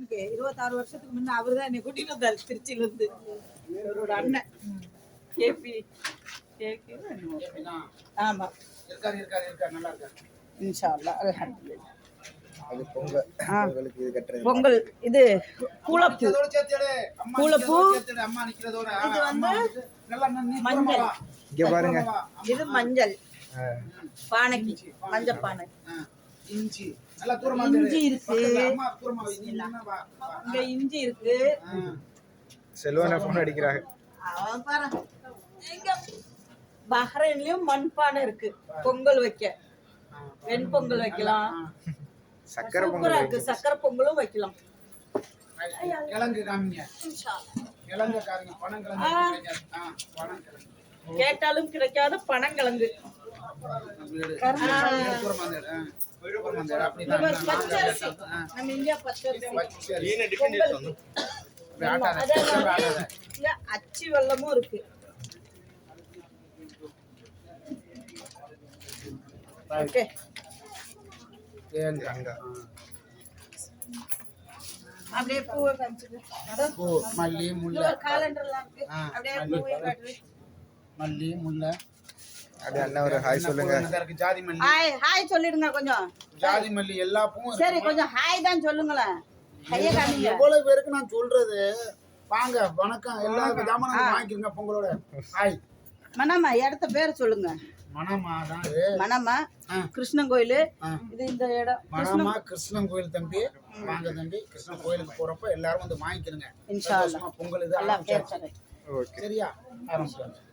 26 வருஷத்துக்கு முன்ன அவர்தான் என்னை கூட்டிட்டு வந்தாரு திருச்சியில இருந்து. அவரோட அண்ணன் கேபி ஆமா நல்லா இருக்காரு. இன்ஷா அல்லாஹ் அல்ஹம்துலில்லாஹ். அது பொங்கலுக்கு இது கட்டுறது. பொங்கல் இது கூலப்பூ. கூலப்பூ அம்மா நிக்கிறதோட இது வந்து மஞ்சள். இங்க பாருங்க, இது மஞ்சள் பானைக்கு, மஞ்சள் பானை. இஞ்சி நல்லா தூரமா இஞ்சி இருக்கு, அம்மா தூரமா இங்க இஞ்சி இருக்கு. செல்வனா போன் அடிக்கிறாங்க. அவன் பாரு, இங்க பஹ்ரைன்லயும் மண்பானை இருக்கு பொங்கல் வைக்க. வெண்பொங்கல் வைக்கலாம், சக்கரை சூப்பரா பொங்கல் இருக்கு. சக்கரை பொங்கலும் வைக்கலாம். கிழங்கு காமிங்க, இன்ஷா அல்லாஹ். கிழங்கு காமிங்க. பணம் கிழங்கு, பணம் கிழங்கு கேட்டாலும் கிடைக்காத பனங்கிழங்கு. பச்சரிசி, நம்ம இந்தியா பச்சரிசி. இங்க அச்சி வெல்லமும் இருக்கு. ஓகே, அப்படியே பூவை காமிச்சுங்க. பூ, மல்லி, முல்லை, காலண்டர்லாம் இருக்கு. அப்படியே பூவை காட்டுது. மல்லி, முல்லை. அப்படியே அண்ணா ஒரு ஹாய் சொல்லுங்க. ஜாதி மல்லி, ஹாய் ஹாய் சொல்லிடுங்க கொஞ்சம். ஜாதி மல்லி எல்லா பூவும். சரி, கொஞ்சம் ஹாய் தான் சொல்லுங்களேன். கையை காமிங்க. எவ்வளவு பேருக்கு நான் சொல்றது. வாங்க, வணக்கம், எல்லா ஜாமானும் வாங்கிக்கிறங்க பொங்கலோட. ஹாய். மணமா இடத்த பேர் சொல்லுங்க. மணமா தான் மணமா கிருஷ்ணன் கோயில். இது இந்த இடம் மணமா கிருஷ்ணன் கோயில் தம்பி. வாங்க தம்பி, கிருஷ்ணன் கோயிலுக்கு போறப்ப எல்லாரும் வந்து வாங்கிக்கிறங்க. இன்ஷா அல்லாஹ். பொங்கல் இது நல்லா பேர் சொல்லுங்க. சரியா ஆரம்பிச்சு.